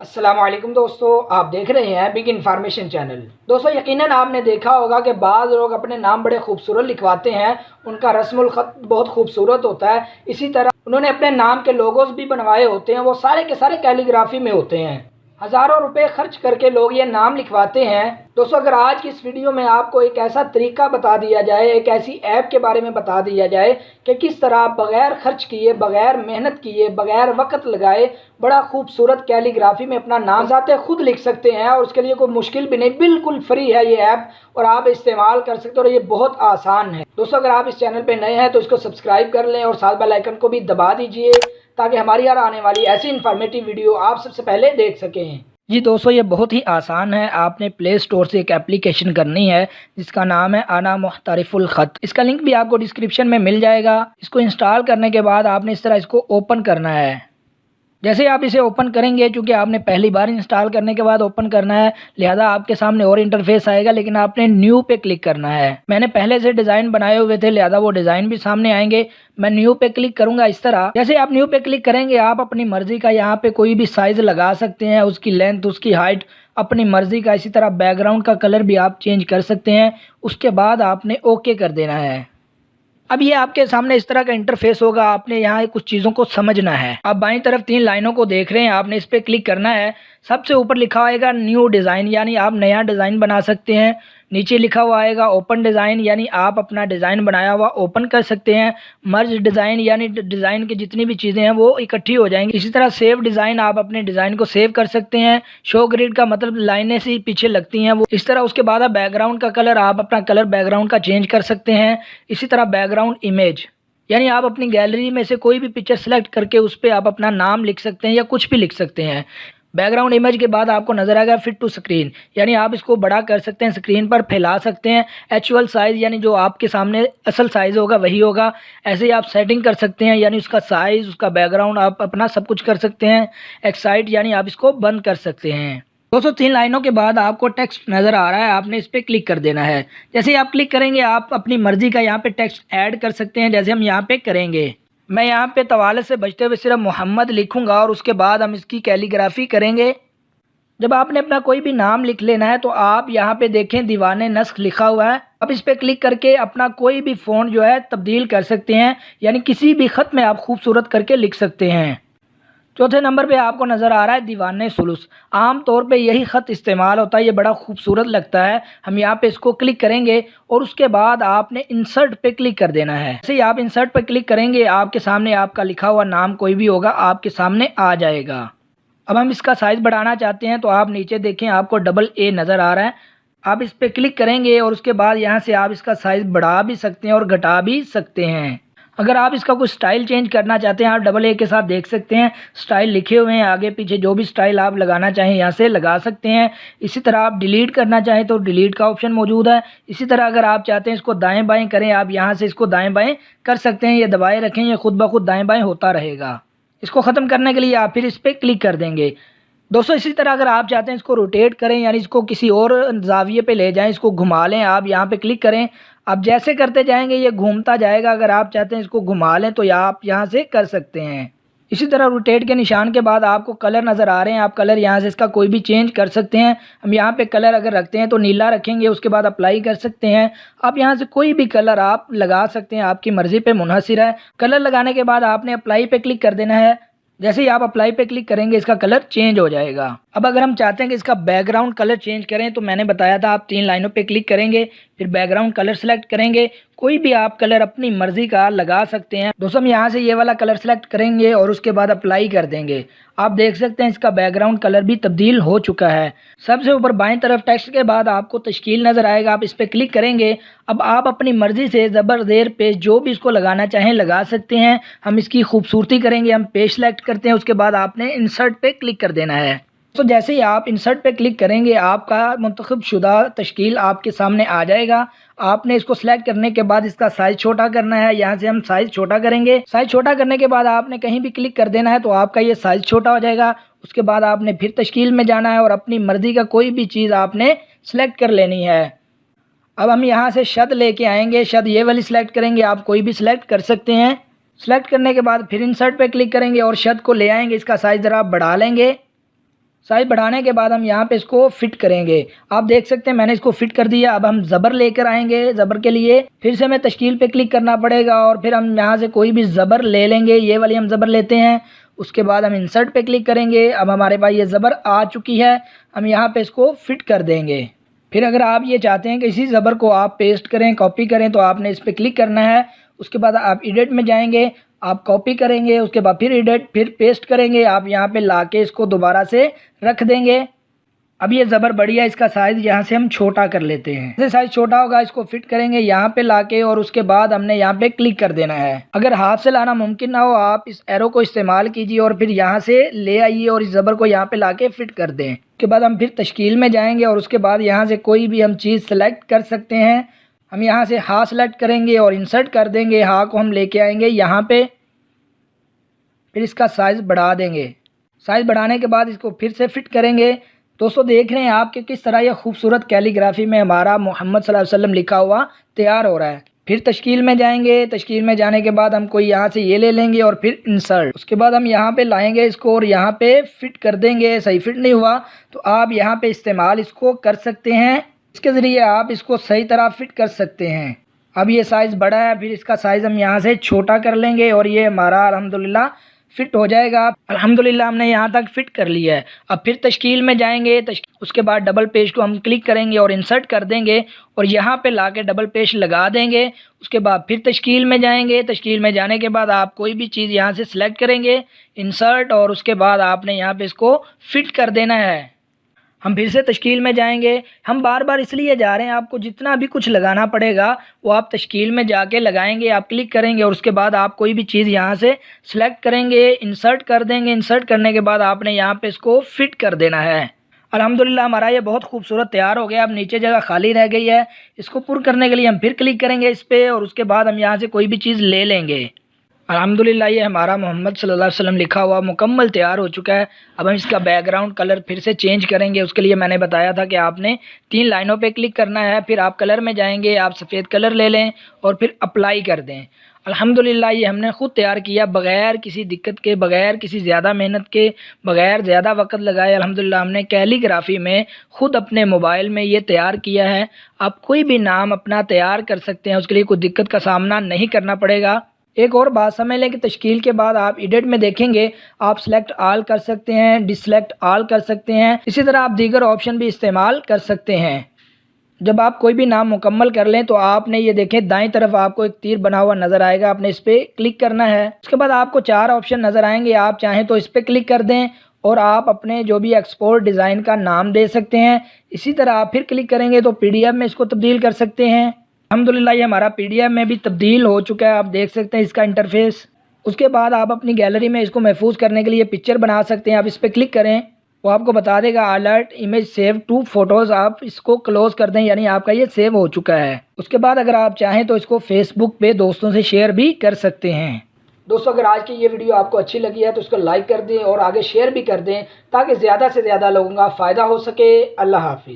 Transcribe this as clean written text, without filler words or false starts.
अस्सलामुअलैकुम दोस्तों, आप देख रहे हैं बिग इन्फॉर्मेशन चैनल। दोस्तों, यकीनन आपने देखा होगा कि बाज़ लोग अपने नाम बड़े खूबसूरत लिखवाते हैं। उनका रस्मुल ख़त बहुत खूबसूरत होता है। इसी तरह उन्होंने अपने नाम के लोगोस भी बनवाए होते हैं, वो सारे के सारे कैलीग्राफी में होते हैं। हज़ारों रुपए खर्च करके लोग ये नाम लिखवाते हैं। दोस्तों, अगर आज की इस वीडियो में आपको एक ऐसा तरीका बता दिया जाए, एक ऐसी ऐप के बारे में बता दिया जाए कि किस तरह आप बग़ैर खर्च किए, बग़ैर मेहनत किए, बग़ैर वक़्त लगाए बड़ा खूबसूरत कैलीग्राफी में अपना नाम ज़ाते खुद लिख सकते हैं, और उसके लिए कोई मुश्किल भी नहीं, बिल्कुल फ्री है ये ऐप और आप इस्तेमाल कर सकते हो और ये बहुत आसान है। दोस्तों, अगर आप इस चैनल पे नए हैं तो इसको सब्सक्राइब कर लें और साथ बेल आइकन को भी दबा दीजिए ताकि हमारी हर आने वाली ऐसी इन्फॉर्मेटिव वीडियो आप सबसे पहले देख सकें। जी दोस्तों, ये बहुत ही आसान है। आपने प्ले स्टोर से एक एप्लीकेशन करनी है जिसका नाम है अना मुख्तरिफुल ख़त। इसका लिंक भी आपको डिस्क्रिप्शन में मिल जाएगा। इसको इंस्टॉल करने के बाद आपने इस तरह इसको ओपन करना है। जैसे आप इसे ओपन करेंगे, चूँकि आपने पहली बार इंस्टॉल करने के बाद ओपन करना है, लिहाजा आपके सामने और इंटरफेस आएगा, लेकिन आपने न्यू पे क्लिक करना है। मैंने पहले से डिज़ाइन बनाए हुए थे, लिहाजा वो डिज़ाइन भी सामने आएंगे। मैं न्यू पे क्लिक करूंगा इस तरह। जैसे आप न्यू पे क्लिक करेंगे, आप अपनी मर्ज़ी का यहाँ पे कोई भी साइज़ लगा सकते हैं, उसकी लेंथ, उसकी हाइट अपनी मर्ज़ी का। इसी तरह बैकग्राउंड का कलर भी आप चेंज कर सकते हैं। उसके बाद आपने ओके कर देना है। अब ये आपके सामने इस तरह का इंटरफेस होगा। आपने यहाँ कुछ चीज़ों को समझना है। आप बाईं तरफ 3 लाइनों को देख रहे हैं, आपने इस पर क्लिक करना है। सबसे ऊपर लिखा आएगा न्यू डिज़ाइन, यानी आप नया डिज़ाइन बना सकते हैं। नीचे लिखा हुआ आएगा ओपन डिज़ाइन, यानी आप अपना डिज़ाइन बनाया हुआ ओपन कर सकते हैं। मर्ज डिज़ाइन, यानी डिज़ाइन की जितनी भी चीज़ें हैं वो इकट्ठी हो जाएंगी। इसी तरह सेव डिज़ाइन, आप अपने डिज़ाइन को सेव कर सकते हैं। शो ग्रिड का मतलब लाइनें सी पीछे लगती हैं वो। इस तरह उसके बाद आप बैकग्राउंड का कलर, आप अपना कलर बैकग्राउंड का चेंज कर सकते हैं। इसी तरह बैकग्राउंड इमेज, यानी आप अपनी गैलरी में से कोई भी पिक्चर सेलेक्ट करके उस पर आप अपना नाम लिख सकते हैं या कुछ भी लिख सकते हैं। बैकग्राउंड इमेज के बाद आपको नजर आएगा फिट टू स्क्रीन, यानी आप इसको बड़ा कर सकते हैं, स्क्रीन पर फैला सकते हैं। एक्चुअल साइज़, यानी जो आपके सामने असल साइज़ होगा वही होगा। ऐसे ही आप सेटिंग कर सकते हैं, यानी उसका साइज़, उसका बैकग्राउंड आप अपना सब कुछ कर सकते हैं। एक्साइट, यानी आप इसको बंद कर सकते हैं। दोस्तों, 3 लाइनों के बाद आपको टेक्स्ट नज़र आ रहा है, आपने इस पर क्लिक कर देना है। जैसे ही आप क्लिक करेंगे, आप अपनी मर्ज़ी का यहाँ पे टेक्स्ट ऐड कर सकते हैं, जैसे हम यहाँ पे करेंगे। मैं यहाँ पे तवाले से बचते हुए सिर्फ मोहम्मद लिखूंगा और उसके बाद हम इसकी कैलीग्राफी करेंगे। जब आपने अपना कोई भी नाम लिख लेना है तो आप यहाँ पे देखें दीवाने नस्ख लिखा हुआ है। अब इस पर क्लिक करके अपना कोई भी फ़ॉन्ट जो है तब्दील कर सकते हैं, यानी किसी भी ख़त में आप खूबसूरत करके लिख सकते हैं। चौथे नंबर पे आपको नज़र आ रहा है दीवाने सुलूस। आम तौर पे यही ख़त इस्तेमाल होता है, ये बड़ा खूबसूरत लगता है। हम यहाँ पे इसको क्लिक करेंगे और उसके बाद आपने इंसर्ट पे क्लिक कर देना है। जैसे ही आप इंसर्ट पे क्लिक करेंगे, आपके सामने आपका लिखा हुआ नाम कोई भी होगा आपके सामने आ जाएगा। अब हम इसका साइज़ बढ़ाना चाहते हैं तो आप नीचे देखें, आपको डबल ए नज़र आ रहा है। आप इस पर क्लिक करेंगे और उसके बाद यहाँ से आप इसका साइज़ बढ़ा भी सकते हैं और घटा भी सकते हैं। अगर आप इसका कुछ स्टाइल चेंज करना चाहते हैं, आप डबल ए के साथ देख सकते हैं स्टाइल लिखे हुए हैं, आगे पीछे जो भी स्टाइल आप लगाना चाहें यहाँ से लगा सकते हैं। इसी तरह आप डिलीट करना चाहें तो डिलीट का ऑप्शन मौजूद है। इसी तरह अगर आप चाहते हैं इसको दाएं बाएं करें, आप यहाँ से इसको दाएं बाएं कर सकते हैं। ये दबाए रखें, ये खुद ब खुद दाएं बाएं होता रहेगा। इसको ख़त्म करने के लिए आप फिर इस पर क्लिक कर देंगे। दोस्तों, इसी तरह अगर आप चाहते हैं इसको रोटेट करें, यानी इसको किसी और जाविये पे ले जाएं, इसको घुमा लें, आप यहाँ पे क्लिक करें। आप जैसे करते जाएंगे ये घूमता जाएगा। अगर आप चाहते हैं इसको घुमा लें तो आप यहाँ से कर सकते हैं। इसी तरह रोटेट के निशान के बाद आपको कलर नज़र आ रहे हैं, आप कलर यहाँ से इसका कोई भी चेंज कर सकते हैं। हम यहाँ पे कलर अगर रखते हैं तो नीला रखेंगे, उसके बाद अप्लाई कर सकते हैं। आप यहाँ से कोई भी कलर आप लगा सकते हैं, आपकी मर्ज़ी पे मुनहसिर है। कलर लगाने के बाद आपने अप्लाई पे क्लिक कर देना है। जैसे ही आप अप्लाई पे क्लिक करेंगे इसका कलर चेंज हो जाएगा। अब अगर हम चाहते हैं कि इसका बैकग्राउंड कलर चेंज करें तो मैंने बताया था आप 3 लाइनों पे क्लिक करेंगे, फिर बैकग्राउंड कलर सेलेक्ट करेंगे। कोई भी आप कलर अपनी मर्जी का लगा सकते हैं। दोस्तों, हम यहाँ से ये वाला कलर सेलेक्ट करेंगे और उसके बाद अप्लाई कर देंगे। आप देख सकते हैं इसका बैकग्राउंड कलर भी तब्दील हो चुका है। सबसे ऊपर बाएं तरफ टेक्स्ट के बाद आपको तश्कील नज़र आएगा, आप इस पर क्लिक करेंगे। अब आप अपनी मर्ज़ी से ज़बर ज़ेर पेज जो भी इसको लगाना चाहें लगा सकते हैं। हम इसकी खूबसूरती करेंगे, हम पेज सेलेक्ट करते हैं, उसके बाद आपने इंसर्ट पे क्लिक कर देना है। तो जैसे ही आप इंसर्ट पे क्लिक करेंगे, आपका मुंतखब शुदा तश्कील आपके सामने आ जाएगा। आपने इसको सेलेक्ट करने के बाद इसका साइज़ छोटा करना है। यहाँ से हम साइज़ छोटा करेंगे। साइज़ छोटा करने के बाद आपने कहीं भी क्लिक कर देना है तो आपका ये साइज़ छोटा हो जाएगा। उसके बाद आपने फिर तश्कील में जाना है और अपनी मर्ज़ी का कोई भी चीज़ आपने सेलेक्ट कर लेनी है। अब हम यहाँ से शद लेके आएंगे, शद ये वाली सिलेक्ट करेंगे, आप कोई भी सिलेक्ट कर सकते हैं। सेलेक्ट करने के बाद फिर इंसर्ट पे क्लिक करेंगे और शद को ले आएंगे, इसका साइज़ ज़रा बढ़ा लेंगे। साइज बढ़ाने के बाद हम यहाँ पे इसको फिट करेंगे। आप देख सकते हैं मैंने इसको फिट कर दिया। अब हम ज़बर लेकर आएंगे। ज़बर के लिए फिर से हमें तश्कील पे क्लिक करना पड़ेगा और फिर हम यहाँ से कोई भी ज़बर ले लेंगे। ये वाली हम ज़बर लेते हैं। उसके बाद हम इंसर्ट पे क्लिक करेंगे। अब हमारे पास ये ज़बर आ चुकी है। हम यहाँ पे इसको फिट कर देंगे। फिर अगर आप ये चाहते हैं कि इसी ज़बर को आप पेस्ट करें, कॉपी करें, तो आपने इस पर क्लिक करना है। उसके बाद आप एडिट में जाएंगे, आप कॉपी करेंगे, उसके बाद फिर एडिट, फिर पेस्ट करेंगे। आप यहाँ पे लाके इसको दोबारा से रख देंगे। अब ये ज़बर बढ़िया, इसका साइज़ यहाँ से हम छोटा कर लेते हैं। जैसे साइज़ छोटा होगा इसको फिट करेंगे यहाँ पे लाके और उसके बाद हमने यहाँ पे क्लिक कर देना है। अगर हाथ से लाना मुमकिन ना हो आप इस एरो को इस्तेमाल कीजिए और फिर यहाँ से ले आइए और इस ज़बर को यहाँ पे लाके फिट कर दें। उसके बाद हम फिर तश्कील में जाएंगे और उसके बाद यहाँ से कोई भी हम चीज़ सेलेक्ट कर सकते हैं। हम यहाँ से हा सेलेक्ट करेंगे और इंसर्ट कर देंगे। हा को हम लेके आएंगे यहाँ पे, फिर इसका साइज़ बढ़ा देंगे। साइज़ बढ़ाने के बाद इसको फिर से फिट करेंगे। दोस्तों देख रहे हैं आप कि किस तरह यह खूबसूरत कैलीग्राफी में हमारा मोहम्मद सल्लल्लाहु अलैहि वसल्लम लिखा हुआ तैयार हो रहा है। फिर तश्कील में जाएंगे। तश्कील में जाने के बाद हम कोई यहाँ से ये ले लेंगे और फिर इंसर्ट। उसके बाद हम यहाँ पे लाएंगे इसको और यहाँ पे फिट कर देंगे। सही फिट नहीं हुआ तो आप यहाँ पे इस्तेमाल इसको कर सकते हैं। इसके ज़रिए आप इसको सही तरह फिट कर सकते हैं। अब ये साइज़ बड़ा है, फिर इसका साइज़ हम यहाँ से छोटा कर लेंगे और ये हमारा अल्हम्दुलिल्लाह फिट हो जाएगा। अल्हम्दुलिल्लाह हमने यहाँ तक फिट कर लिया है। अब फिर तश्कील में जाएंगे। उसके बाद डबल पेज को हम क्लिक करेंगे और इंसर्ट कर देंगे और यहाँ पे लाके डबल पेज लगा देंगे। उसके बाद फिर तश्कील में जाएंगे। तश्कील में जाने के बाद आप कोई भी चीज़ यहाँ से सिलेक्ट करेंगे, इंसर्ट, और उसके बाद आपने यहाँ पे इसको फिट कर देना है। हम फिर से तश्कील में जाएंगे। हम बार बार इसलिए जा रहे हैं, आपको जितना भी कुछ लगाना पड़ेगा वो आप तश्कील में जाके लगाएंगे। आप क्लिक करेंगे और उसके बाद आप कोई भी चीज़ यहाँ से सिलेक्ट करेंगे, इंसर्ट कर देंगे। इंसर्ट करने के बाद आपने यहाँ पे इसको फिट कर देना है। अल्हम्दुलिल्लाह हमारा ये बहुत खूबसूरत तैयार हो गया। अब नीचे जगह खाली रह गई है, इसको पुर करने के लिए हम फिर क्लिक करेंगे इस पर और उसके बाद हम यहाँ से कोई भी चीज़ ले लेंगे। अल्हम्दुलिल्लाह ये हमारा मोहम्मद सल्लल्लाहु अलैहि वसल्लम लिखा हुआ मुकम्मल तैयार हो चुका है। अब हम इसका बैकग्राउंड कलर फिर से चेंज करेंगे। उसके लिए मैंने बताया था कि आपने 3 लाइनों पे क्लिक करना है। फिर आप कलर में जाएंगे, आप सफ़ेद कलर ले लें और फिर अप्लाई कर दें। अल्हम्दुलिल्लाह ये हमने ख़ुद तैयार किया बग़ैर किसी दिक्कत के, बग़ैर किसी ज़्यादा मेहनत के, बग़ैर ज़्यादा वक्त लगाए। अल्हम्दुलिल्लाह हमने कैलीग्राफी में ख़ुद अपने मोबाइल में ये तैयार किया है। आप कोई भी नाम अपना तैयार कर सकते हैं, उसके लिए कोई दिक्कत का सामना नहीं करना पड़ेगा। एक और बात समझ लें कि तश्कील के बाद आप एडिट में देखेंगे, आप सेलेक्ट आल कर सकते हैं, डिसलेक्ट आल कर सकते हैं। इसी तरह आप दीगर ऑप्शन भी इस्तेमाल कर सकते हैं। जब आप कोई भी नाम मुकम्मल कर लें तो आपने ये देखें दाईं तरफ आपको एक तीर बना हुआ नज़र आएगा, आपने इस पर क्लिक करना है। उसके बाद आपको 4 ऑप्शन नज़र आएंगे। आप चाहें तो इस पर क्लिक कर दें और आप अपने जो भी एक्सपोर्ट डिज़ाइन का नाम दे सकते हैं। इसी तरह आप फिर क्लिक करेंगे तो PDF में इसको तब्दील कर सकते हैं। अल्हम्दुलिल्लाह ये हमारा PDF में भी तब्दील हो चुका है। आप देख सकते हैं इसका इंटरफेस। उसके बाद आप अपनी गैलरी में इसको महफूज करने के लिए पिक्चर बना सकते हैं। आप इस पर क्लिक करें, वो आपको बता देगा alert image save to photos. आप इसको क्लोज़ कर दें, यानी आपका ये सेव हो चुका है। उसके बाद अगर आप चाहें तो इसको फेसबुक पे दोस्तों से शेयर भी कर सकते हैं। दोस्तों अगर आज की ये वीडियो आपको अच्छी लगी है तो इसको लाइक कर दें और आगे शेयर भी कर दें ताकि ज़्यादा से ज़्यादा लोगों का फ़ायदा हो सके। अल्लाह हाफ़िज़।